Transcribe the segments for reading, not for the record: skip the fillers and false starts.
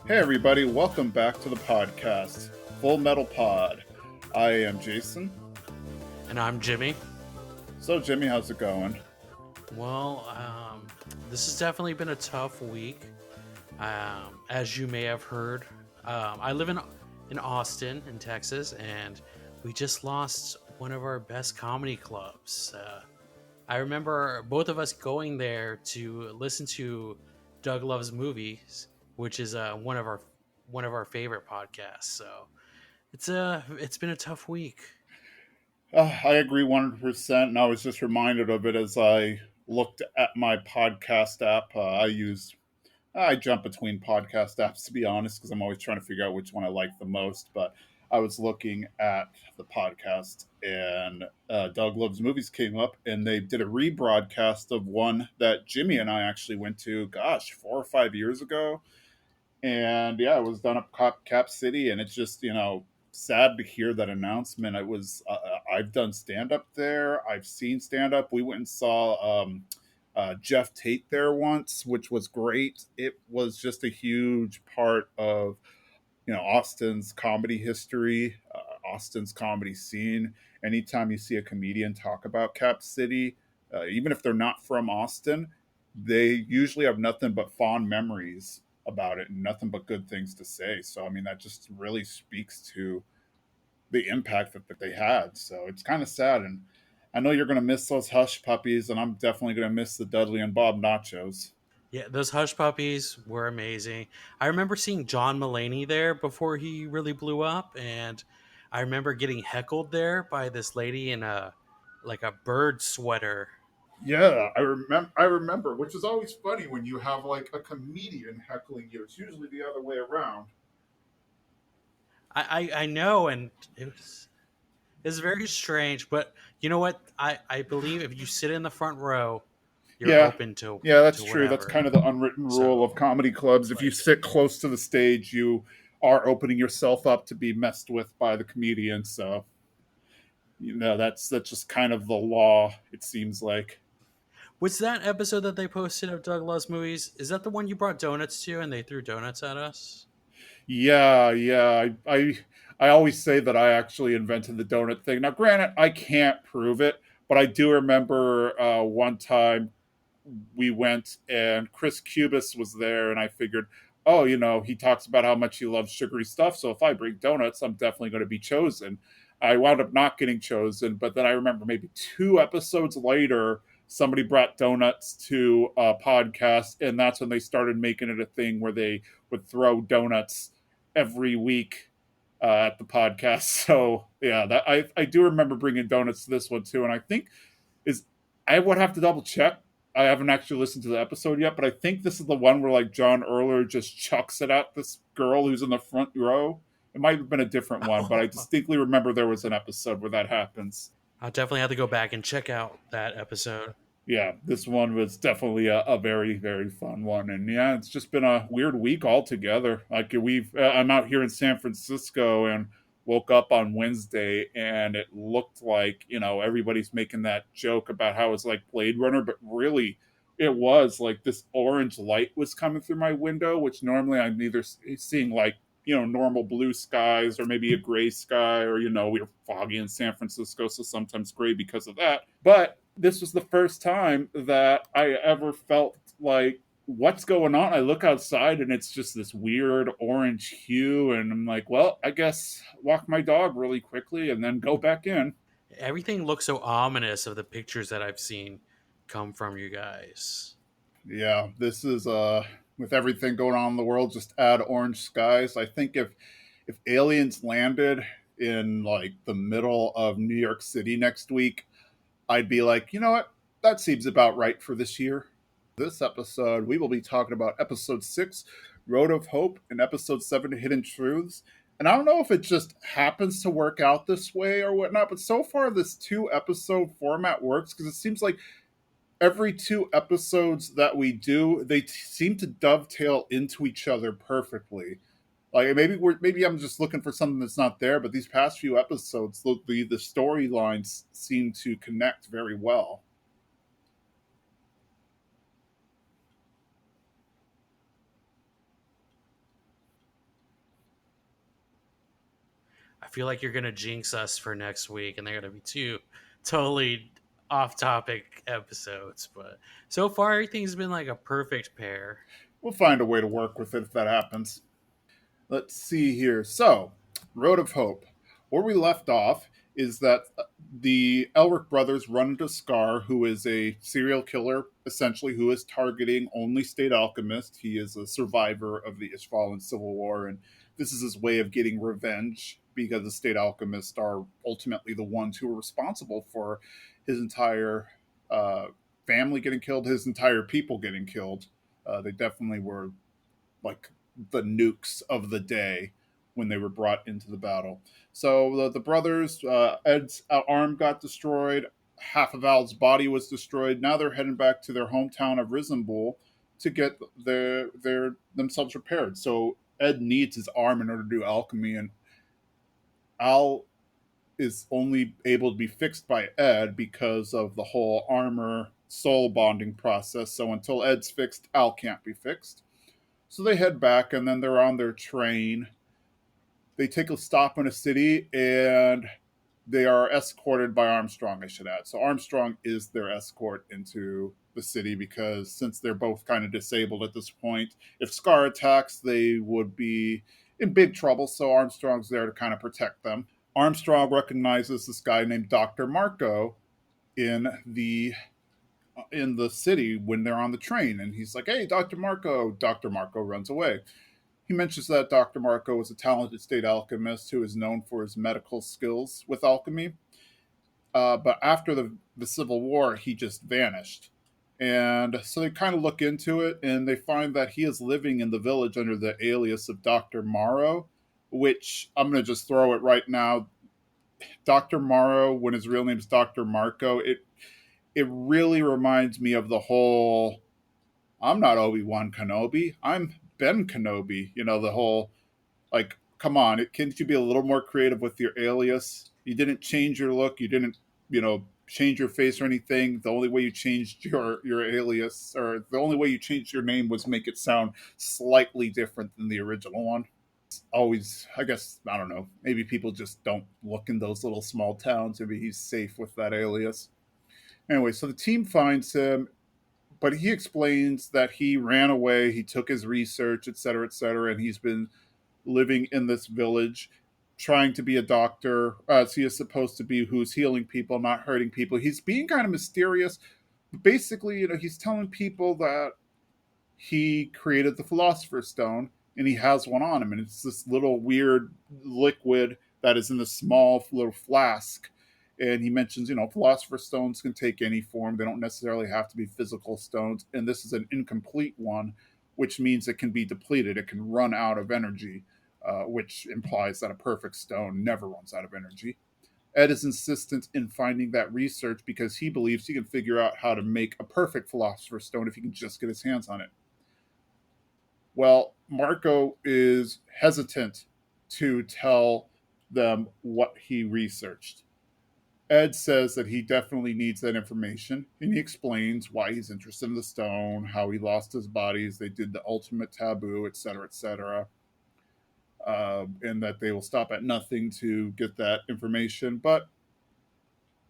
Hey everybody, welcome back to the podcast, Full Metal Pod. I am Jason. And I'm Jimmy. So Jimmy, how's it going? Well, this has definitely been a tough week. As you may have heard, I live in Austin, in Texas, and we just lost one of our best comedy clubs. I remember both of us going there to listen to Doug Loves Movies, which is one of our favorite podcasts. So it's been a tough week. I agree 100%, and I was just reminded of it as I looked at my podcast app. I jump between podcast apps to be honest, because I'm always trying to figure out which one I like the most. But I was looking at the podcast, and Doug Loves Movies came up, and they did a rebroadcast of one that Jimmy and I actually went to, 4 or 5 years ago. And yeah, it was done up Cap City, and it's just sad to hear that announcement. It was I've done stand up there. I've seen stand up. We went and saw Jeff Tate there once, which was great. It was just a huge part of Austin's comedy history, Austin's comedy scene. Anytime you see a comedian talk about Cap City, even if they're not from Austin, they usually have nothing but fond memories about it and nothing but good things to say. So I mean, that just really speaks to the impact that they had. So it's kind of sad, and I know you're going to miss those hush puppies, and I'm definitely going to miss the Dudley and Bob nachos. Yeah, those Hush Puppies were amazing. I remember seeing John Mulaney there before he really blew up, and I remember getting heckled there by this lady in a bird sweater. Yeah, I remember, which is always funny when you have like a comedian heckling you. It's usually the other way around. I know, and it's very strange, but you know what? I believe if you sit in the front row, you're Yeah, open to yeah, that's true. That's whatever. kind of the unwritten rule So of comedy clubs. If you like sit close to the stage, you are opening yourself up to be messed with by the comedian. So that's just kind of the law. It seems like. was that episode that they posted of Doug Loves Movies? Is that the one you brought donuts to and they threw donuts at us? Yeah, yeah. I always say that I actually invented the donut thing. Now, granted, I can't prove it, but I do remember one time we went and Chris Cubis was there, and I figured, oh, he talks about how much he loves sugary stuff. So if I bring donuts, I'm definitely going to be chosen. I wound up not getting chosen, but then I remember maybe 2 episodes later, somebody brought donuts to a podcast, and that's when they started making it a thing where they would throw donuts every week at the podcast. So yeah, that I do remember bringing donuts to this one too, and I think is I would have to double check. I haven't actually listened to the episode yet, but I think this is the one where like John Erler just chucks it at this girl who's in the front row. It might have been a different one, but I distinctly remember there was an episode where that happens. I'll definitely have to go back and check out that episode. Yeah, this one was definitely a very very fun one, and yeah, it's just been a weird week altogether. Like I'm out here in San Francisco and woke up on Wednesday, and it looked like everybody's making that joke about how it's like Blade Runner, but really it was like this orange light was coming through my window, which normally I'm either seeing like normal blue skies or maybe a gray sky, or we're foggy in San Francisco, so sometimes gray because of that. But this was the first time that I ever felt like, what's going on? I look outside and it's just this weird orange hue, and I'm like, well, I guess walk my dog really quickly and then go back in. Everything looks so ominous of the pictures that I've seen come from you guys. Yeah, this is with everything going on in the world, just add orange skies. I think if aliens landed in like the middle of New York City next week, I'd be like, you know what? That seems about right for this year. This episode, we will be talking about episode 6, Road of Hope, and episode 7, Hidden Truths. And I don't know if it just happens to work out this way or whatnot, but so far this 2 episode format works because it seems like every 2 episodes that we do, they seem to dovetail into each other perfectly. Like maybe I'm just looking for something that's not there, but these past few episodes, the storylines seem to connect very well. feel like you're gonna jinx us for next week, and they're gonna be two totally off-topic episodes. But so far, everything's been like a perfect pair. We'll find a way to work with it if that happens. Let's see here. So, Road of Hope. Where we left off is that the Elric brothers run into Scar, who is a serial killer, essentially, who is targeting only State Alchemist. He is a survivor of the Ishvalan Civil War, and this is his way of getting revenge because the State Alchemists are ultimately the ones who are responsible for his entire uh, family getting killed, his entire people getting killed. They definitely were like the nukes of the day when they were brought into the battle. So the brothers, Ed's arm got destroyed, half of Al's body was destroyed. Now they're heading back to their hometown of Risenbul to get their themselves repaired. So Ed needs his arm in order to do alchemy, and Al is only able to be fixed by Ed because of the whole armor soul bonding process. So until Ed's fixed, Al can't be fixed. So they head back, and then they're on their train. They take a stop in a city, and they are escorted by Armstrong, I should add. So Armstrong is their escort into the city because since they're both kind of disabled at this point, if Scar attacks, they would be in big trouble. So Armstrong's there to kind of protect them. Armstrong recognizes this guy named Dr. Marco in the city when they're on the train, and he's like, "Hey, Dr. Marco." Dr. Marco runs away. He mentions that Dr. Marco is a talented state alchemist who is known for his medical skills with alchemy. But after the Civil War, he just vanished. And so they kind of look into it, and they find that he is living in the village under the alias of Dr. Morrow, which I'm going to just throw it right now. Dr. Morrow, when his real name is Dr. Marco, it really reminds me of the whole I'm not Obi-Wan Kenobi, I'm Ben Kenobi. The whole, like, come on, can't you be a little more creative with your alias? You didn't change your look, you didn't, change your face or anything. The only way you changed your alias, or the only way you changed your name, was make it sound slightly different than the original one. Always, I guess, I don't know, maybe people just don't look in those little small towns. Maybe he's safe with that alias. Anyway, so the team finds him, but he explains that he ran away, he took his research, et cetera, and he's been living in this village trying to be a doctor, as he is supposed to be, who's healing people, not hurting people. He's being kind of mysterious. Basically, he's telling people that he created the Philosopher's Stone, and he has one on him, and it's this little weird liquid that is in this small little flask. And he mentions, Philosopher's Stones can take any form. They don't necessarily have to be physical stones. And this is an incomplete one, which means it can be depleted. It can run out of energy, which implies that a perfect stone never runs out of energy. Ed is insistent in finding that research because he believes he can figure out how to make a perfect Philosopher's Stone if he can just get his hands on it. Well, Marco is hesitant to tell them what he researched. Ed says that he definitely needs that information, and he explains why he's interested in the stone, how he lost his bodies, they did the ultimate taboo, etc., etc., and that they will stop at nothing to get that information. But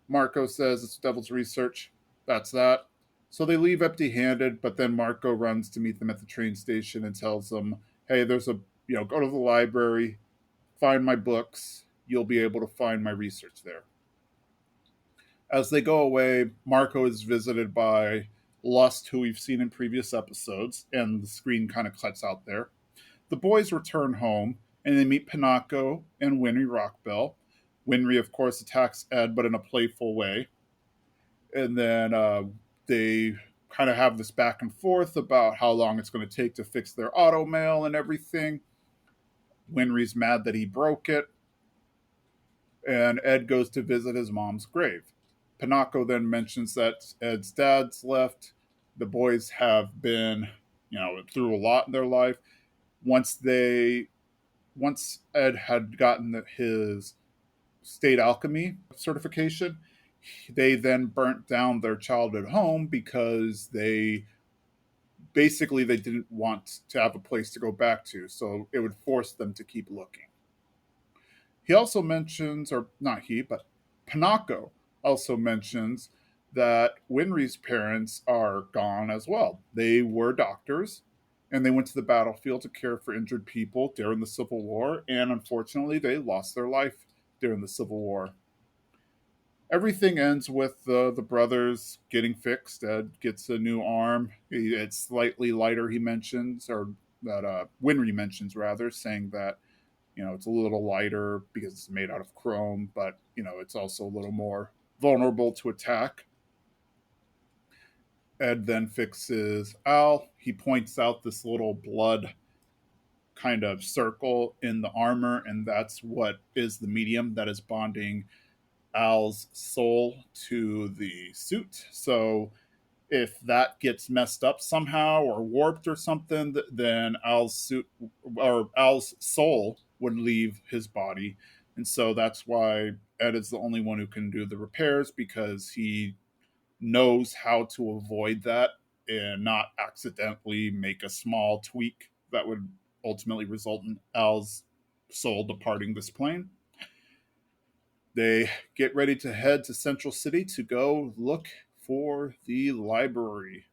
Marco says it's devil's research. That's that. So they leave empty handed, but then Marco runs to meet them at the train station and tells them, hey, go to the library, find my books. You'll be able to find my research there. As they go away, Marco is visited by Lust, who we've seen in previous episodes, and the screen kind of cuts out there. The boys return home, and they meet Pinocchio and Winry Rockbell. Winry, of course, attacks Ed, but in a playful way. And then they kind of have this back and forth about how long it's going to take to fix their auto mail and everything. Winry's mad that he broke it, and Ed goes to visit his mom's grave. Pinocchio then mentions that Ed's dad's left. The boys have been, through a lot in their life. Once Ed had gotten his state alchemy certification, they then burnt down their childhood home because they didn't want to have a place to go back to, so it would force them to keep looking. He also mentions, or not he, but Panako also mentions that Winry's parents are gone as well. They were doctors and they went to the battlefield to care for injured people during the Civil War, and unfortunately, they lost their life during the Civil War. Everything ends with the brothers getting fixed. Ed gets a new arm. It's slightly lighter, he mentions, or that Winry mentions rather, saying that it's a little lighter because it's made out of chrome, but it's also a little more vulnerable to attack. Ed then fixes Al. He points out this little blood kind of circle in the armor, and that's what is the medium that is bonding Al's soul to the suit. So if that gets messed up somehow or warped or something, then Al's suit or Al's soul would leave his body. And so that's why Ed is the only one who can do the repairs, because he knows how to avoid that and not accidentally make a small tweak that would ultimately result in Al's soul departing this plane. They get ready to head to Central City to go look for the library.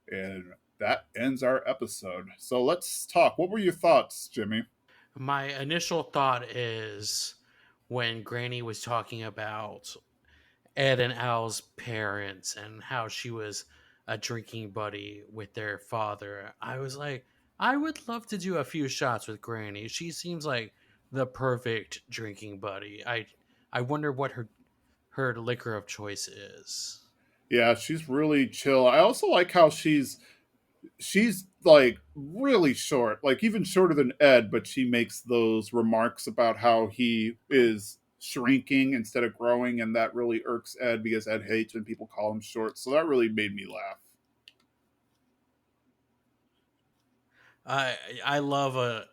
And that ends our episode. So let's talk. What were your thoughts, Jimmy? My initial thought is when Granny was talking about Ed and Al's parents and how she was a drinking buddy with their father, I was like, I would love to do a few shots with Granny. She seems like the perfect drinking buddy. I wonder what her liquor of choice is. Yeah, she's really chill. I also like how she's like really short, like even shorter than Ed, but she makes those remarks about how he is shrinking instead of growing, and that really irks Ed because Ed hates when people call him short. So that really made me laugh. I love a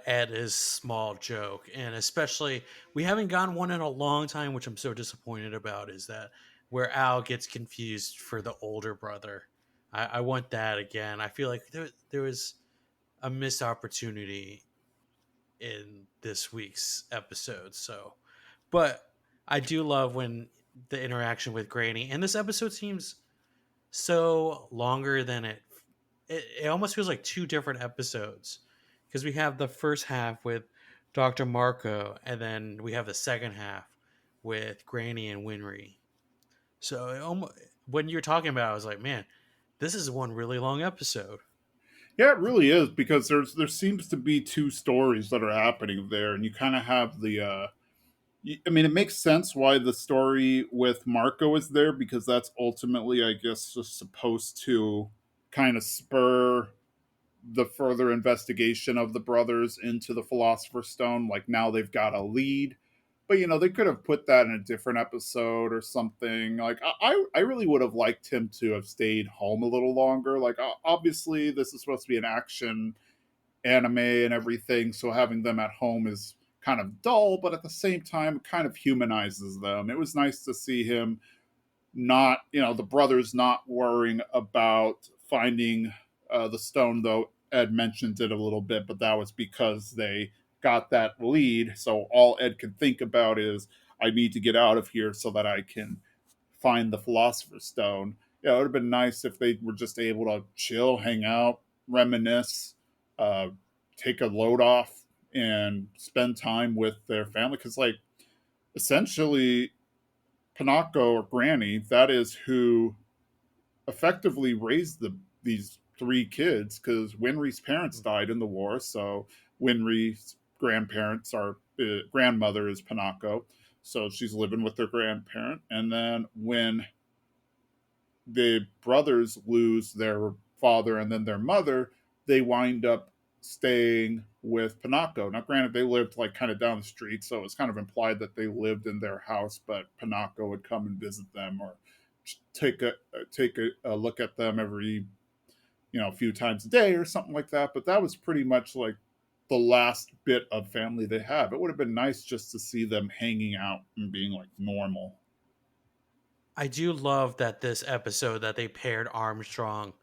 Ed is small joke, and especially we haven't gotten one in a long time, which I'm so disappointed about. Is that where Al gets confused for the older brother? I want that again. I feel like there was a missed opportunity in this week's episode. So, but I do love when the interaction with Granny, and this episode seems so longer than it almost feels like two different episodes, because we have the first half with Dr. Marco, and then we have the second half with Granny and Winry. So when you're talking about it, I was like, man, this is one really long episode. Yeah, it really is, because there seems to be two stories that are happening there, and you kind of have the. I mean, it makes sense why the story with Marco is there, because that's ultimately, I guess, just supposed to kind of spur the further investigation of the brothers into the Philosopher's Stone. Like now they've got a lead, but they could have put that in a different episode or something. Like I really would have liked him to have stayed home a little longer. Like obviously this is supposed to be an action anime and everything, so having them at home is kind of dull, but at the same time it kind of humanizes them. It was nice to see him not, the brothers not worrying about finding the stone, though Ed mentioned it a little bit, but that was because they got that lead. So all Ed can think about is, I need to get out of here so that I can find the Philosopher's Stone. Yeah, it would have been nice if they were just able to chill, hang out, reminisce, uh, take a load off, and spend time with their family. Because, like, essentially, Panako or Granny, that is who effectively raised these three kids, because Winry's parents died in the war. So Winry's grandparents are grandmother is Panako, so she's living with their grandparent. And then when the brothers lose their father and then their mother, they wind up staying with Panako. Now, granted, they lived like kind of down the street, so it was kind of implied that they lived in their house, but Panako would come and visit them or take a look at them every a few times a day or something like that. But that was pretty much like the last bit of family they have. It would have been nice just to see them hanging out and being like normal. I do love that this episode that they paired Armstrong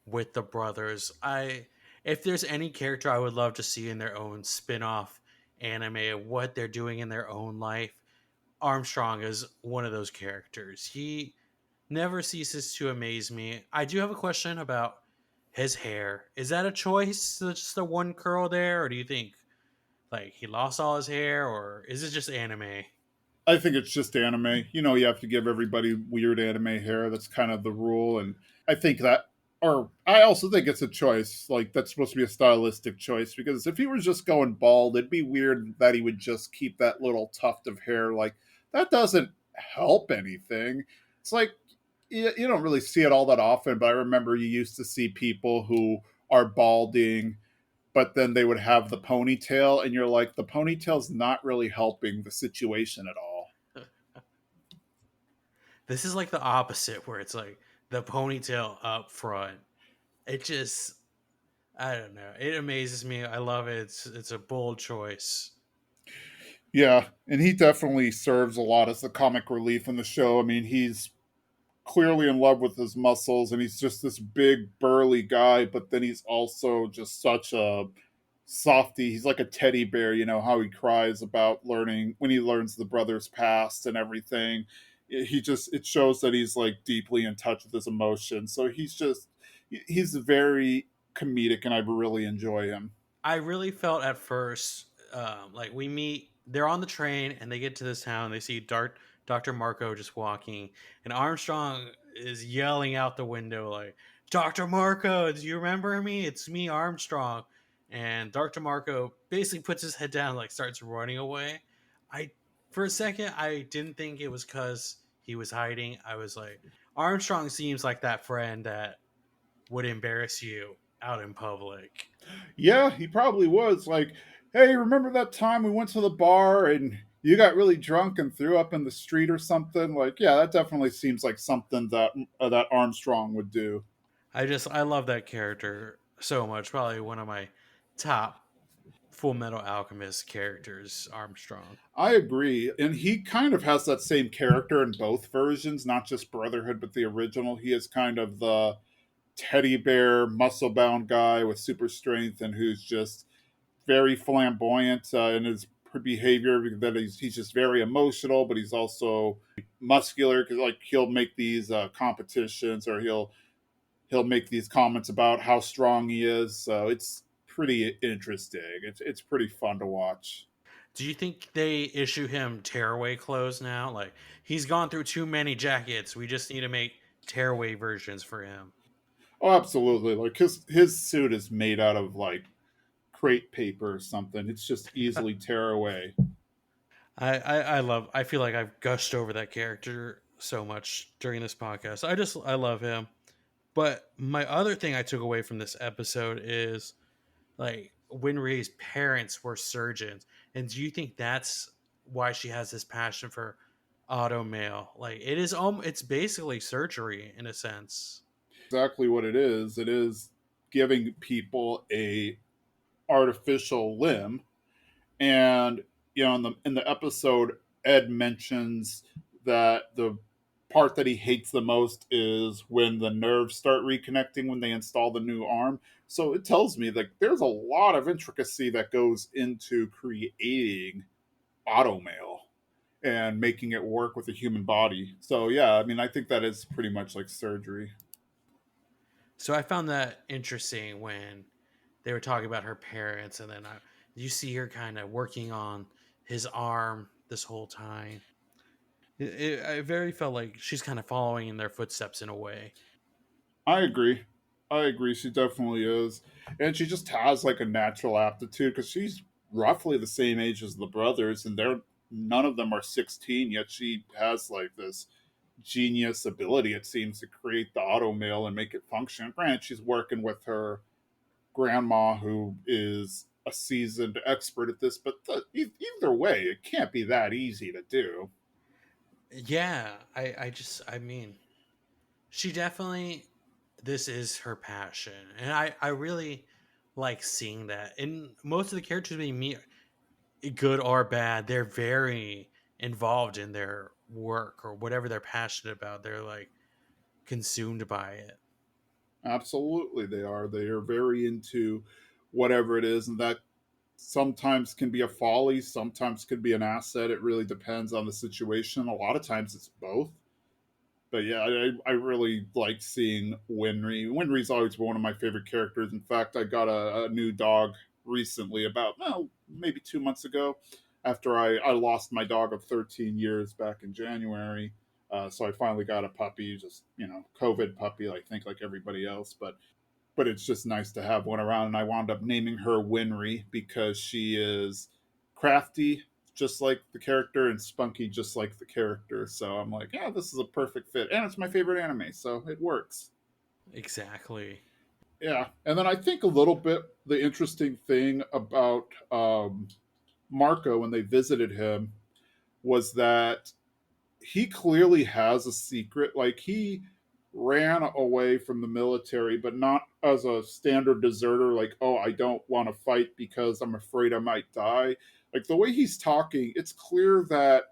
with the brothers. I If there's any character I would love to see in their own spin-off anime and what they're doing in their own life, Armstrong is one of those characters. He never ceases to amaze me. I do have a question about his hair. Is that a choice? Just the one curl there, or do you think like he lost all his hair, or is it just anime? I think it's just anime. You know, you have to give everybody weird anime hair. That's kind of the rule. And I think that, or I also think it's a choice. Like, that's supposed to be a stylistic choice because if he was just going bald, it'd be weird that he would just keep that little tuft of hair. Like, that doesn't help anything. It's like, you don't really see it all that often, but I remember you used to see people who are balding but then they would have the ponytail, and you're like, the ponytail's not really helping the situation at all. This is like the opposite, where it's like the ponytail up front. It just, I don't know. It amazes me. I love it. It's a bold choice. Yeah, and he definitely serves a lot as the comic relief in the show. I mean, he's clearly in love with his muscles, and he's just this big, burly guy, but then he's also just such a softy. He's like a teddy bear, you know, how he cries about learning when he learns the brother's past and everything. He just, it shows that he's like deeply in touch with his emotions. So he's very comedic, and I really enjoy him. I really felt at first, like they're on the train and they get to this town. They see Dr. Marco just walking, and Armstrong is yelling out the window, like, Dr. Marco, do you remember me? It's me, Armstrong. And Dr. Marco basically puts his head down, like, starts running away. I, for a second, I didn't think it was because he was hiding. I was like, Armstrong seems like that friend that would embarrass you out in public. Yeah, he probably was. Like, hey, remember that time we went to the bar and you got really drunk and threw up in the street or something? Like, yeah, that definitely seems like something that Armstrong would do. I love that character so much. Probably one of my top Full Metal Alchemist characters, Armstrong. I agree, and he kind of has that same character in both versions, not just Brotherhood, but the original. He is kind of the teddy bear, muscle bound guy with super strength, and who's just very flamboyant in his behavior. That he's just very emotional, but he's also muscular because like he'll make these competitions or he'll make these comments about how strong he is. So it's pretty interesting. It's pretty fun to watch. Do you think they issue him tearaway clothes now? Like he's gone through too many jackets. We just need to make tearaway versions for him. Oh, absolutely. Like his suit is made out of like crepe paper or something. It's just easily tear away. I feel like I've gushed over that character so much during this podcast. I love him. But my other thing I took away from this episode is like Winry's parents were surgeons, and do you think that's why she has this passion for auto mail? Like it's basically surgery in a sense. Exactly what it is. It is giving people a artificial limb. And you know, in the episode, Ed mentions that the part that he hates the most is when the nerves start reconnecting when they install the new arm. So it tells me like there's a lot of intricacy that goes into creating automail and making it work with the human body. So yeah, I mean, I think that is pretty much like surgery. So I found that interesting when they were talking about her parents, and then you see her kind of working on his arm this whole time. I very felt like she's kind of following in their footsteps in a way. I agree. I agree. She definitely is, and she just has like a natural aptitude because she's roughly the same age as the brothers, and they're none of them are 16 yet. She has like this genius ability, it seems, to create the auto mill and make it function. Granted, she's working with her grandma, who is a seasoned expert at this, but either way, it can't be that easy to do. Yeah, I mean, she definitely, this is her passion, and I really like seeing that. And most of the characters we meet, good or bad, they're very involved in their work or whatever they're passionate about. They're like consumed by it. Absolutely, they are. They are very into whatever it is, and that sometimes can be a folly, sometimes can be an asset. It really depends on the situation. A lot of times it's both. But yeah, I really like seeing Winry. Winry's always been one of my favorite characters. In fact, I got a new dog recently, about well, maybe 2 months ago, after I lost my dog of 13 years back in January. So I finally got a puppy, just COVID puppy, I think like everybody else. But it's just nice to have one around. And I wound up naming her Winry because she is crafty, just like the character, and spunky, just like the character. So I'm like, yeah, this is a perfect fit. And it's my favorite anime, so it works. Exactly. Yeah. And then I think a little bit the interesting thing about Marco when they visited him was that he clearly has a secret. Like he ran away from the military, but not as a standard deserter, like, oh, I don't want to fight because I'm afraid I might die. Like the way he's talking, it's clear that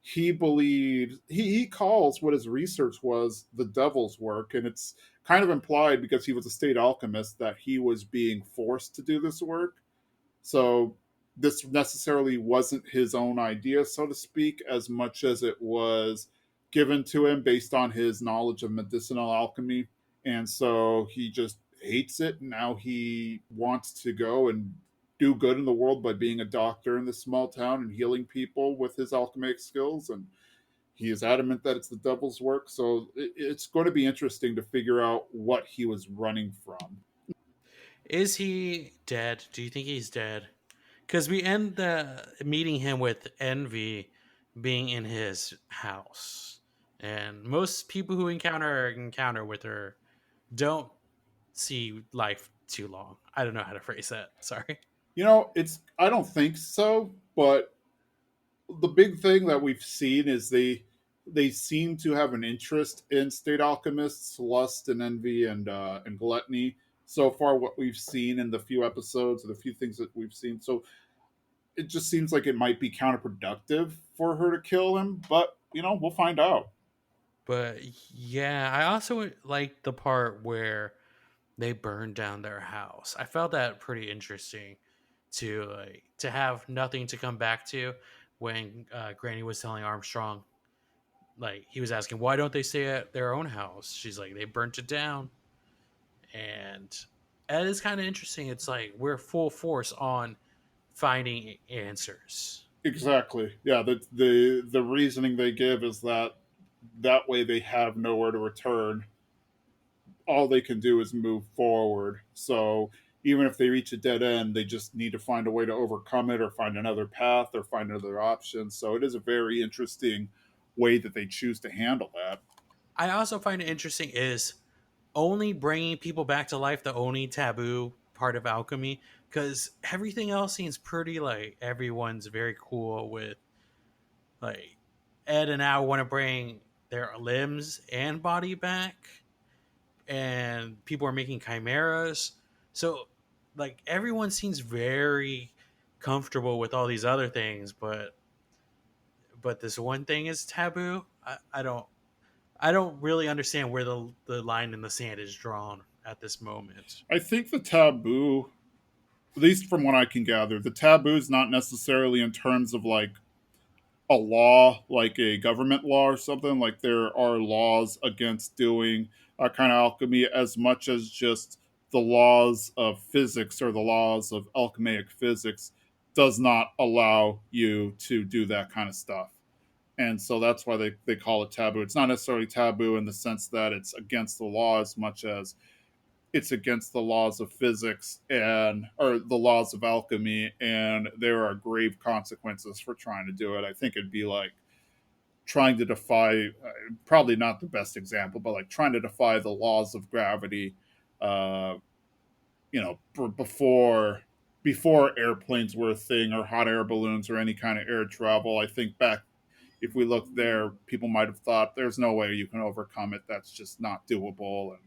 he believes he calls what his research was the devil's work, and it's kind of implied because he was a state alchemist that he was being forced to do this work. So this necessarily wasn't his own idea, so to speak, as much as it was given to him based on his knowledge of medicinal alchemy. And so he just hates it. Now he wants to go and do good in the world by being a doctor in this small town and healing people with his alchemic skills. And he is adamant that it's the devil's work. So it's going to be interesting to figure out what he was running from. Is he dead? Do you think he's dead? Because we end the meeting him with Envy being in his house, and most people who encounter with her don't see life too long. I don't know how to phrase that. Sorry. It's I don't think so, but the big thing that we've seen is they seem to have an interest in state alchemists, lust and envy and gluttony. So far, what we've seen in the few episodes, or the few things that we've seen, so it just seems like it might be counterproductive for her to kill him. But we'll find out. But yeah, I also like the part where they burned down their house. I felt that pretty interesting to have nothing to come back to when Granny was telling Armstrong, like he was asking why don't they stay at their own house. She's like they burnt it down, and that is kind of interesting. It's like we're full force on finding answers. Exactly. Yeah. The reasoning they give is that way they have nowhere to return. All they can do is move forward. So even if they reach a dead end, they just need to find a way to overcome it or find another path or find another option. So it is a very interesting way that they choose to handle that. I also find it interesting is only bringing people back to life the only taboo part of alchemy, because everything else seems pretty like everyone's very cool with, like Ed and Al want to bring their limbs and body back, and people are making chimeras. So like everyone seems very comfortable with all these other things, but this one thing is taboo. I don't really understand where the line in the sand is drawn at this moment. I think the taboo, at least from what I can gather, the taboo is not necessarily in terms of like a law, like a government law or something. Like there are laws against doing kind of alchemy as much as just the laws of physics or the laws of alchemaic physics does not allow you to do that kind of stuff. And so that's why they call it taboo. It's not necessarily taboo in the sense that it's against the law as much as it's against the laws of physics and or the laws of alchemy, and there are grave consequences for trying to do it. I think it'd be like trying to defy, probably not the best example, but like trying to defy the laws of gravity, uh, before airplanes were a thing or hot air balloons or any kind of air travel. I think back, if we look there, people might have thought there's no way you can overcome it. That's just not doable. And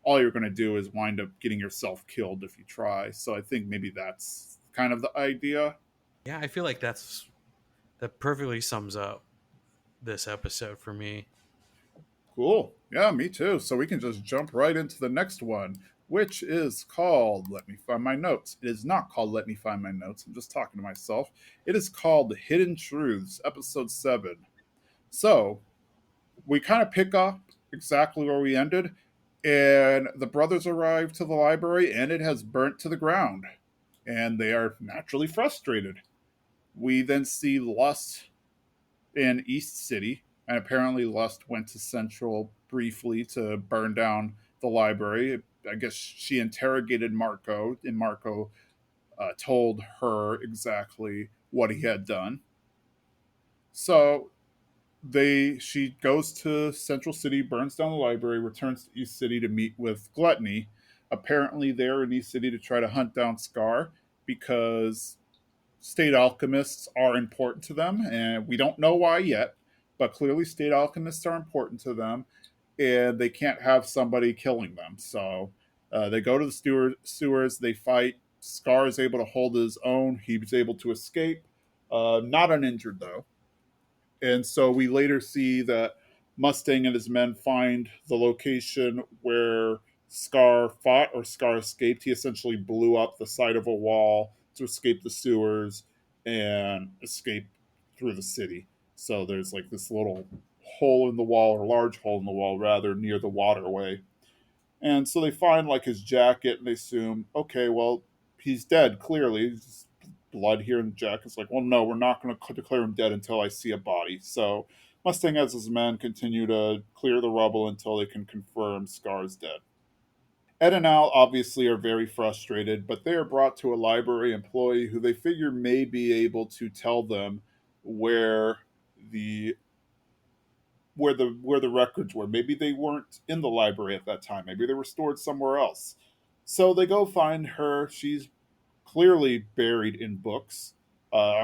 all you're going to do is wind up getting yourself killed if you try. So I think maybe that's kind of the idea. Yeah, I feel like that perfectly sums up this episode for me. Cool. Yeah, me too. So we can just jump right into the next one. which is called, let me find my notes. It is not called Let Me Find My Notes. I'm just talking to myself. It is called The Hidden Truths, episode 7. So, we kind of pick up exactly where we ended, and the brothers arrive to the library, and it has burnt to the ground. And they are naturally frustrated. We then see Lust in East City, and apparently Lust went to Central briefly to burn down the library. I guess she interrogated Marco, and Marco told her exactly what he had done. So she goes to Central City, burns down the library, returns to East City to meet with Gluttony. Apparently, they're in East City to try to hunt down Scar because state alchemists are important to them, and we don't know why yet, but clearly state alchemists are important to them, and they can't have somebody killing them. So they go to the sewers, they fight. Scar is able to hold his own. He was able to escape, not uninjured though. And so we later see that Mustang and his men find the location where Scar fought or Scar escaped. He essentially blew up the side of a wall to escape the sewers and escape through the city. So there's like this little hole in the wall, or large hole in the wall rather, near the waterway. And so they find like his jacket and they assume, okay, well, he's dead, clearly. There's blood here in the jacket. It's like, well, no, we're not going to declare him dead until I see a body. So Mustang as his men continue to clear the rubble until they can confirm Scar's dead. Ed and Al obviously are very frustrated, but they are brought to a library employee who they figure may be able to tell them where the where the records were. Maybe they weren't in the library at that time. Maybe they were stored somewhere else. So they go find her. She's clearly buried in books.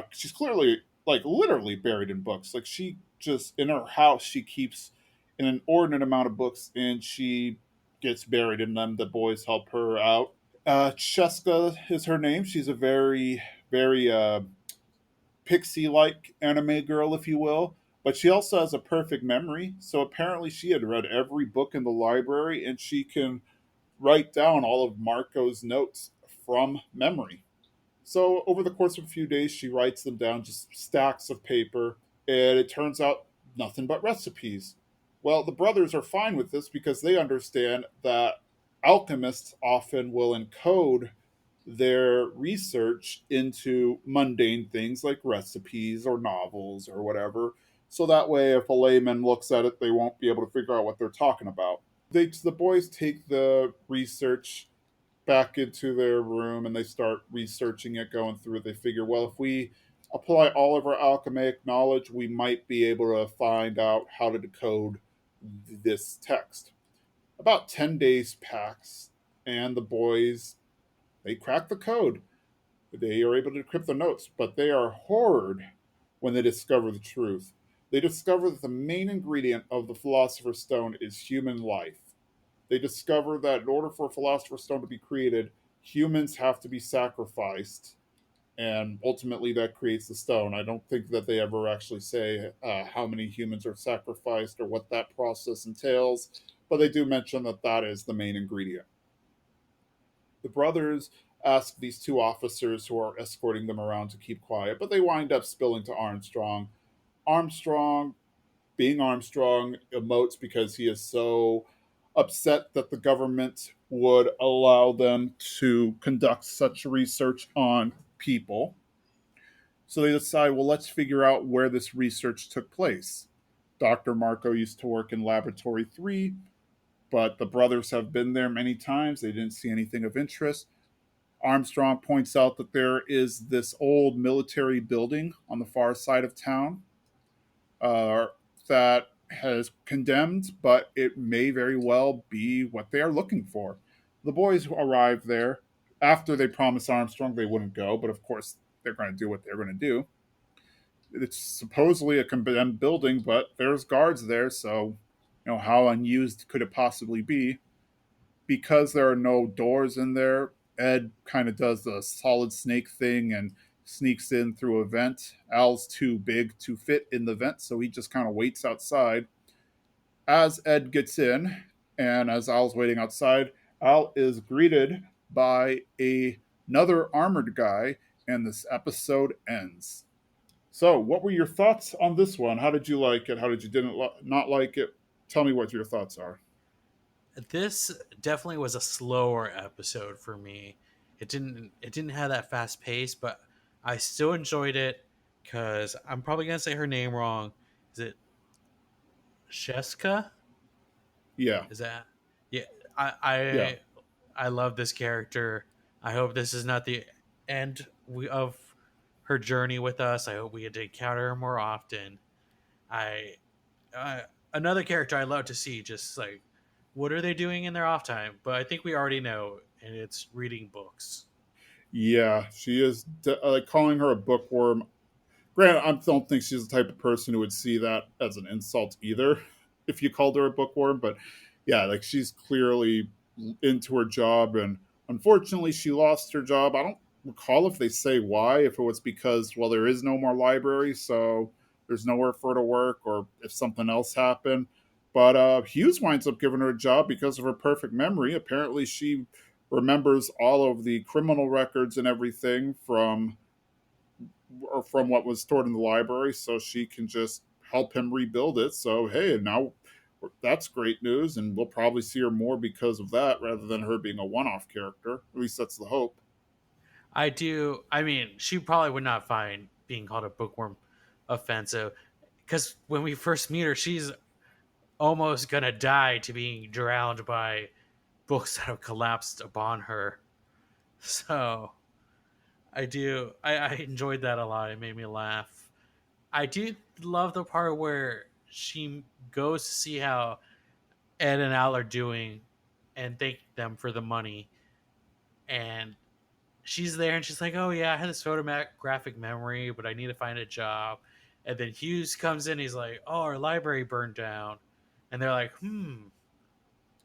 She's clearly, like, literally buried in books. Like, she just, in her house, she keeps an inordinate amount of books, and she gets buried in them. The boys help her out. Cheska is her name. She's a very pixie like anime girl, if you will. But she also has a perfect memory. So apparently, she had read every book in the library, and she can write down all of Marco's notes from memory. So over the course of a few days, she writes them down, just stacks of paper, and it turns out nothing but recipes. Well, the brothers are fine with this because they understand that alchemists often will encode their research into mundane things like recipes or novels or whatever. So that way, if a layman looks at it, they won't be able to figure out what they're talking about. The boys take the research back into their room and they start researching it, going through it. They figure, well, if we apply all of our alchemic knowledge, we might be able to find out how to decode this text. About 10 days pass, and the boys, they crack the code. They are able to decrypt the notes, but they are horrored when they discover the truth. They discover that the main ingredient of the Philosopher's Stone is human life. They discover that in order for a Philosopher's Stone to be created, humans have to be sacrificed, and ultimately that creates the stone. I don't think that they ever actually say how many humans are sacrificed or what that process entails, but they do mention that that is the main ingredient. The brothers ask these two officers who are escorting them around to keep quiet, but they wind up spilling to Armstrong. Armstrong, being Armstrong, emotes because he is so upset that the government would allow them to conduct such research on people. So they decide, well, let's figure out where this research took place. Dr. Marco used to work in Laboratory 3, but the brothers have been there many times. They didn't see anything of interest. Armstrong points out that there is this old military building on the far side of town uh, that has condemned, but it may very well be what they are looking for. The boys arrive there after they promised Armstrong they wouldn't go, but of course they're going to do what they're going to do. It's supposedly a condemned building, but there's guards there, so how unused could it possibly be? Because there are no doors in there, Ed kind of does the solid snake thing and sneaks in through a vent. Al's too big to fit in the vent, so he just kind of waits outside. As Ed gets in, and as Al's waiting outside, Al is greeted by another armored guy, and this episode ends. So, what were your thoughts on this one? How did you like it? How did you not like it? Tell me what your thoughts are. This definitely was a slower episode for me. It didn't have that fast pace, but I still enjoyed it because I'm probably gonna say her name wrong. Is it Sheska? Yeah, Is that yeah? I yeah, I I love this character. I hope this is not the end of her journey with us. I hope we get to encounter her more often. I another character I love to see just like what are they doing in their off time? But I think we already know, and it's reading books. yeah. She is like calling her a bookworm. Granted, I don't think she's the type of person who would see that as an insult either, if you called her a bookworm. But yeah, like she's clearly into her job, and unfortunately, she lost her job. I don't recall if they say why. If it was because well, there is no more library, so there's nowhere for her to work, or if something else happened. But Hughes winds up giving her a job because of her perfect memory. Apparently, she remembers all of the criminal records and everything from what was stored in the library, so she can just help him rebuild it. So hey, now that's great news, and we'll probably see her more because of that, rather than her being a one-off character. At least that's the hope. I do. I mean, she probably would not find being called a bookworm offensive because when we first meet her, she's almost gonna die to being drowned by books that have collapsed upon her. So I do. I enjoyed that a lot. It made me laugh. I do love the part where she goes to see how Ed and Al are doing and thank them for the money. And she's there and she's like, "Oh yeah, I had this photographic memory, but I need to find a job." And then Hughes comes in. He's like, "Oh, our library burned down," and they're like, "Hmm,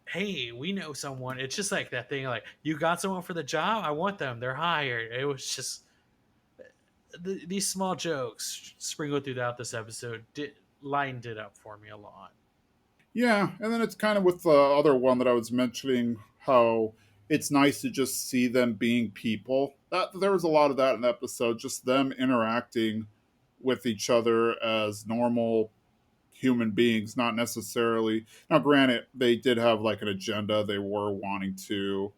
hey, we know someone." It's just like that thing, like, "You got someone for the job? I want them. They're hired." It was just these small jokes sprinkled throughout this episode lined it up for me a lot. Yeah, and then it's kind of with the other one that I was mentioning, how it's nice to just see them being people. That there was a lot of that in the episode, just them interacting with each other as normal human beings, not necessarily. Now, granted, they did have like an agenda. They were wanting to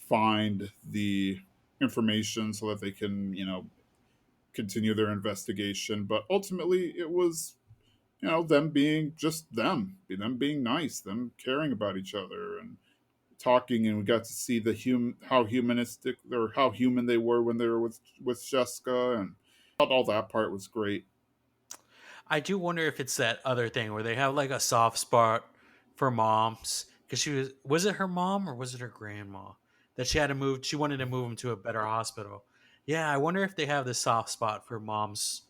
find the information so that they can, continue their investigation. But ultimately, it was, them being just them being nice, them caring about each other and talking. And we got to see how humanistic or how human they were when they were with Jessica, and I thought all that part was great. I do wonder if it's that other thing where they have like a soft spot for moms because was it her mom or was it her grandma that she had to move? She wanted to move them to a better hospital. Yeah, I wonder if they have this soft spot for moms,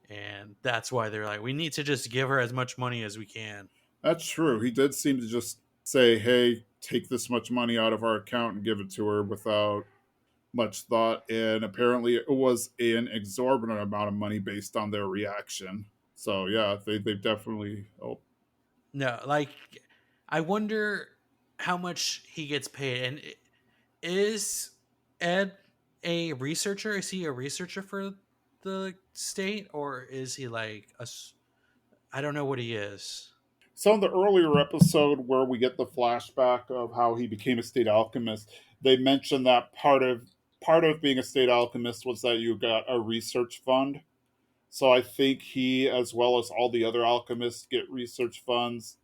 and that's why they're like, we need to just give her as much money as we can. That's true. He did seem to just say, "Hey, take this much money out of our account and give it to her," without much thought. And apparently, it was an exorbitant amount of money based on their reaction. So yeah, they definitely. Oh, No, like I wonder how much he gets paid. And is Ed a researcher? Is he a researcher for the state, or is he like I don't know what he is. so in the earlier episode where we get the flashback of how he became a state alchemist, they mentioned that part of being a state alchemist was that you got a research fund. So I think he, as well as all the other alchemists, get research funds.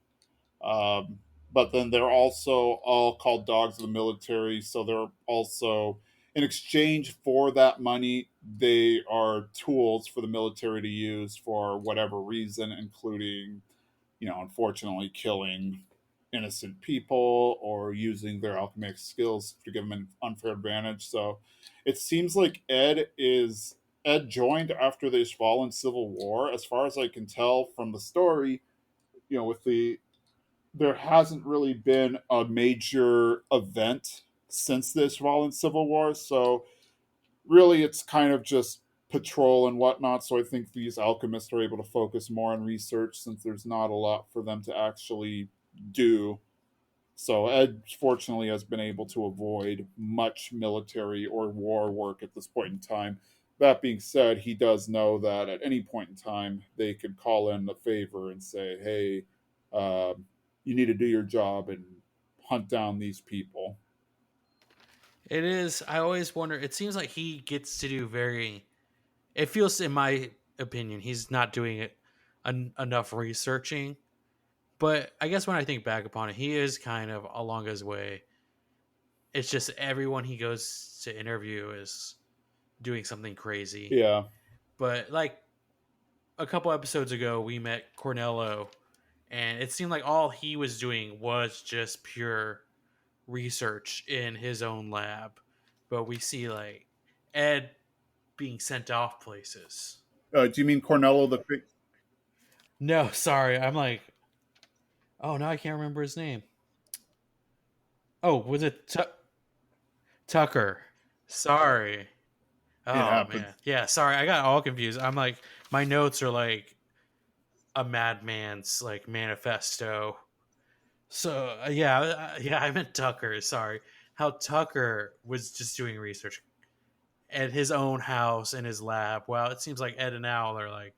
Um, but then they're also all called dogs of the military. So they're also, in exchange for that money, they are tools for the military to use for whatever reason, including, unfortunately, killing innocent people or using their alchemic skills to give them an unfair advantage. So it seems like Ed joined after the Ishvalan Civil War, as far as I can tell from the story. With there hasn't really been a major event since the Ishvalan Civil War, so really it's kind of just patrol and whatnot. So I think these alchemists are able to focus more on research since there's not a lot for them to actually do. So Ed fortunately has been able to avoid much military or war work at this point in time. That being said, he does know that at any point in time they could call in a favor and say, "Hey, you need to do your job and hunt down these people." It is. I always wonder. It seems like he gets to do very. It feels, in my opinion, he's not doing it enough researching. But I guess when I think back upon it, he is kind of along his way. It's just everyone he goes to interview is doing something crazy. Yeah, But like a couple episodes ago, we met Cornello, and it seemed like all he was doing was just pure research in his own lab. But we see like Ed being sent off places. do you mean Cornello the? No, sorry, I'm like, oh, now I can't remember his name. Oh, was it Tucker? Sorry. It Oh man, happens. yeah. Sorry, I got all confused. I'm like, my notes are like a madman's like manifesto. So yeah, yeah, I meant Tucker. Sorry, how Tucker was just doing research at his own house in his lab. Well, it seems like Ed and Al are like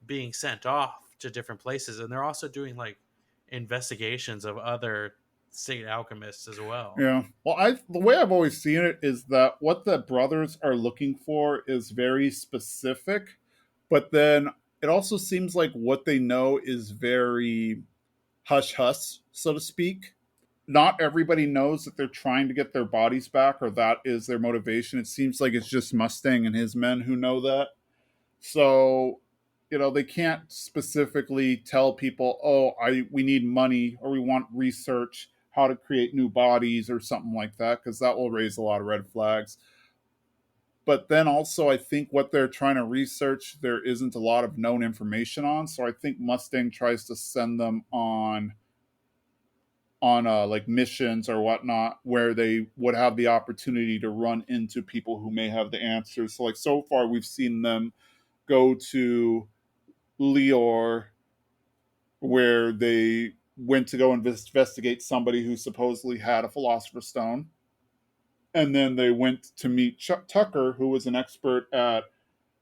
being sent off to different places, and they're also doing like investigations of other state alchemists as well. Yeah. Well, I the way I've always seen it is that what the brothers are looking for is very specific, but then it also seems like what they know is very hush hush, so to speak. Not everybody knows that they're trying to get their bodies back or that is their motivation. It seems like it's just Mustang and his men who know that. So, they can't specifically tell people, "Oh, I we need money or we want research how to create new bodies or something like that," because that will raise a lot of red flags. But then also, I think what they're trying to research, there isn't a lot of known information on. So I think Mustang tries to send them on like missions or whatnot where they would have the opportunity to run into people who may have the answers. So like so far we've seen them go to Leor, where they went to go investigate somebody who supposedly had a philosopher's stone. And then they went to meet Tucker, who was an expert at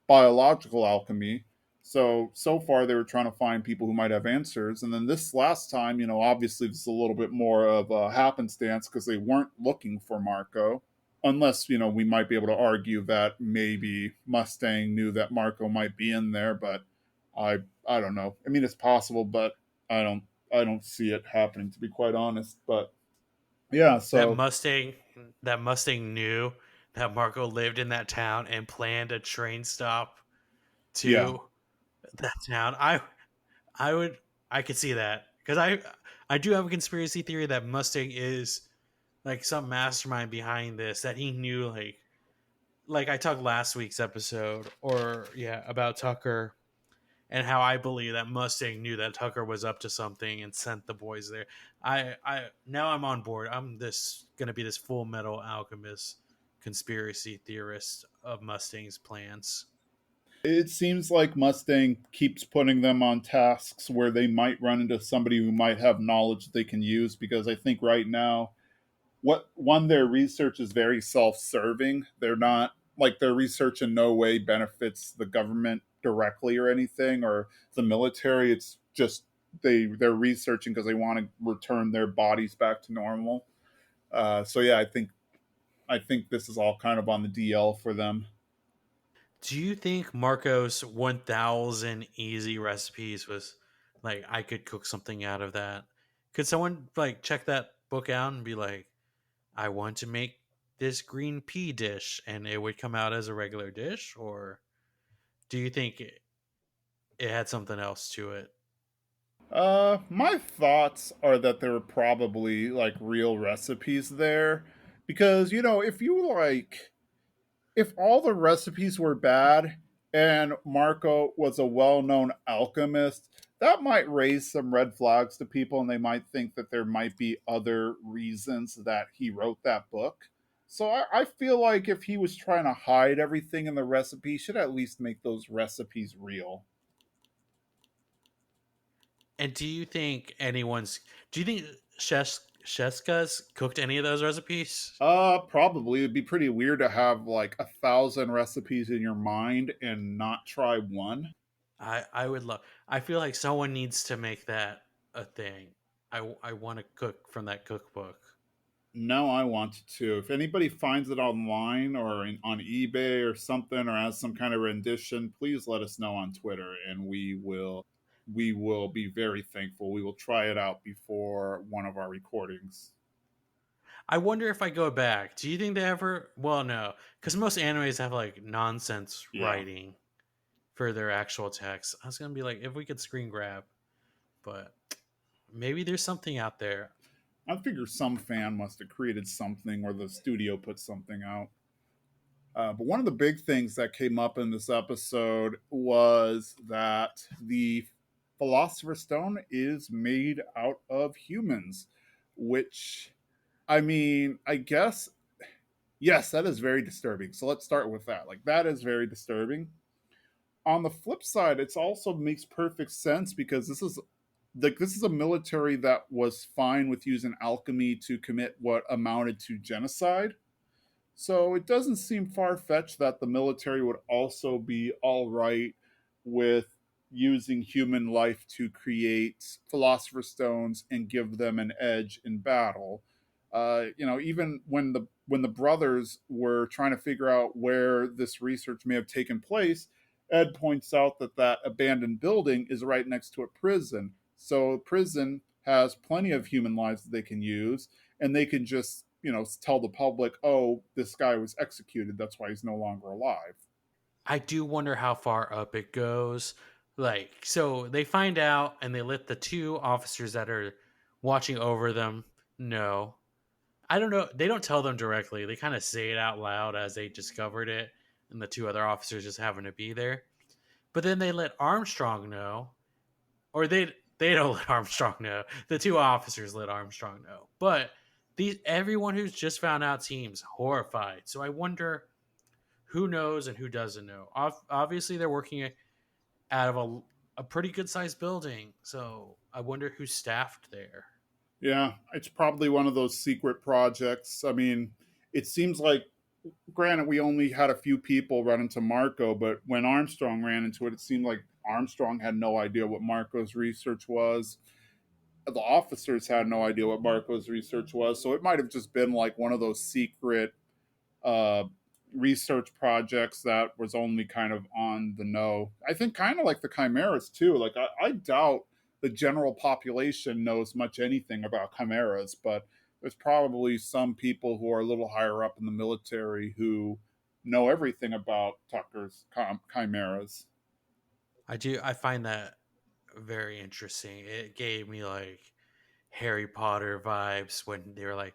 biological alchemy. So far they were trying to find people who might have answers. And then this last time, obviously this is a little bit more of a happenstance because they weren't looking for Marco. Unless, we might be able to argue that maybe Mustang knew that Marco might be in there, but I don't know. I mean it's possible, but I don't I don't see it happening to be quite honest. But yeah, That so Mustang, that Mustang knew that Marco lived in that town and planned a train stop yeah. to that town. I would, I could see that because I do have a conspiracy theory that Mustang is like some mastermind behind this, that he knew like I talked last week's episode, or yeah, about Tucker, and how I believe that Mustang knew that Tucker was up to something and sent the boys there. I now I'm on board. I'm this gonna be this Full Metal Alchemist conspiracy theorist of Mustang's plans. It seems like Mustang keeps putting them on tasks where they might run into somebody who might have knowledge they can use because I think right now what one their research is very self-serving. They're not like their research in no way benefits the government directly or anything or the military. It's just they're researching because they want to return their bodies back to normal. So yeah, I think this is all kind of on the DL for them. Do you think Marco's 1,000 easy recipes was like, I could cook something out of that? Could someone like check that book out and be like, I want to make this green pea dish, and it would come out as a regular dish? Or do you think it had something else to it? My thoughts are that there were probably like real recipes there because if you like if all the recipes were bad and Marco was a well-known alchemist, that might raise some red flags to people and they might think that there might be other reasons that he wrote that book. So I feel like if he was trying to hide everything in the recipe, he should at least make those recipes real. And do you think anyone's? Do you think chefs Sheska's cooked any of those recipes? Probably it'd be pretty weird to have like 1,000 recipes in your mind and not try one. I would love. I feel like someone needs to make that a thing. I want to cook from that cookbook. No, I want to. If anybody finds it online or on eBay or something, or has some kind of rendition, please let us know on Twitter, and we will be very thankful. We will try it out before one of our recordings. I wonder if I go back. Do you think they ever? Well, no, because most animes have like nonsense Yeah, writing for their actual text. I was gonna be like, if we could screen grab, but maybe there's something out there. I figure some fan must have created something, or the studio put something out. But one of the big things that came up in this episode was that the Philosopher's Stone is made out of humans, which, I mean, I guess, yes, that is very disturbing. So let's start with that. Like, that is very disturbing. On the flip side, it also makes perfect sense because this is a military that was fine with using alchemy to commit what amounted to genocide. So it doesn't seem far fetched that the military would also be all right with using human life to create philosopher's stones and give them an edge in battle. Even when the brothers were trying to figure out where this research may have taken place, Ed points out that that abandoned building is right next to a prison. So prison has plenty of human lives that they can use, and they can just tell the public, oh, this guy was executed, that's why he's no longer alive. I do wonder how far up it goes. Like, so they find out and they let the two officers that are watching over them know. I don't know. They don't tell them directly. They kind of say it out loud as they discovered it, and the two other officers just happen to be there. But then they let Armstrong know, or they don't let Armstrong know. The two officers let Armstrong know. But these everyone who's just found out seems horrified. So I wonder who knows and who doesn't know. Obviously, they're working out of a pretty good sized building. So I wonder who's staffed there. Yeah, it's probably one of those secret projects. I mean, it seems like, granted, we only had a few people run into Marco, but when Armstrong ran into it, it seemed like Armstrong had no idea what Marco's research was. The officers had no idea what Marco's research was. So it might have just been like one of those secret uh, research projects that was only kind of on the know. I think kind of like the chimeras too. Like I doubt the general population knows much anything about chimeras, but there's probably some people who are a little higher up in the military who know everything about Tucker's chimeras. I do. I find that very interesting. It gave me like Harry Potter vibes when they were like,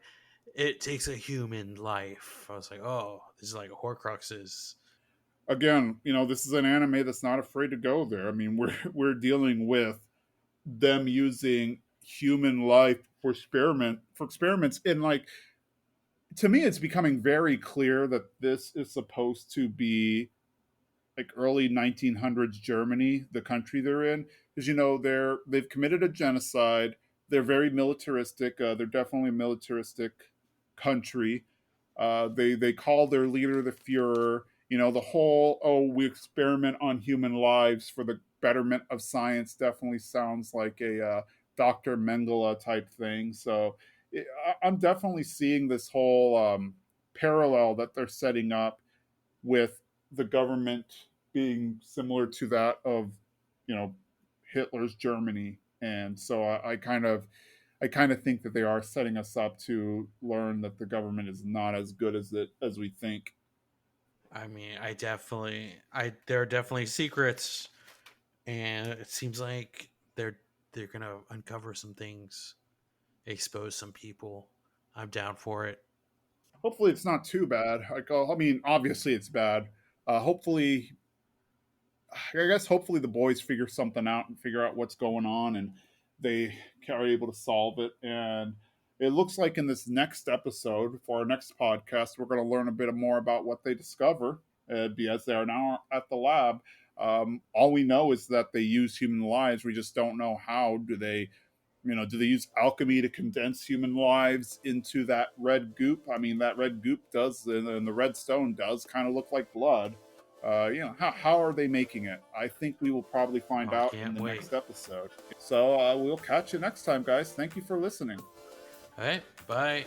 "It takes a human life." I was like, "Oh, this is like Horcruxes." Again, this is an anime that's not afraid to go there. I mean, we're dealing with them using human life for experiments, and like, to me it's becoming very clear that this is supposed to be like early 1900s Germany, the country they're in, because they've committed a genocide. They're very militaristic. They're definitely a militaristic country. They call their leader the Führer. The whole, oh, we experiment on human lives for the betterment of science definitely sounds like a Dr. Mengele type thing. So I'm definitely seeing this whole parallel that they're setting up with the government being similar to that of you know Hitler's Germany, and so I kind of think that they are setting us up to learn that the government is not as good as we think. I mean, I there are definitely secrets, and it seems like they're gonna uncover some things, expose some people. I'm down for it. Hopefully, it's not too bad. Like, I mean, obviously, it's bad. Hopefully, I guess hopefully the boys figure something out and figure out what's going on, and they are able to solve it. And it looks like in this next episode for our next podcast, we're going to learn a bit more about what they discover, as they are now at the lab. All we know is that they use human lives. We just don't know how do they Do they use alchemy to condense human lives into that red goop? I mean, that red goop does, and the red stone does kind of look like blood. How are they making it? I think we will probably Oh, find I out in can't the wait. next episode. So we'll catch you next time, guys. Thank you for listening. All right, bye.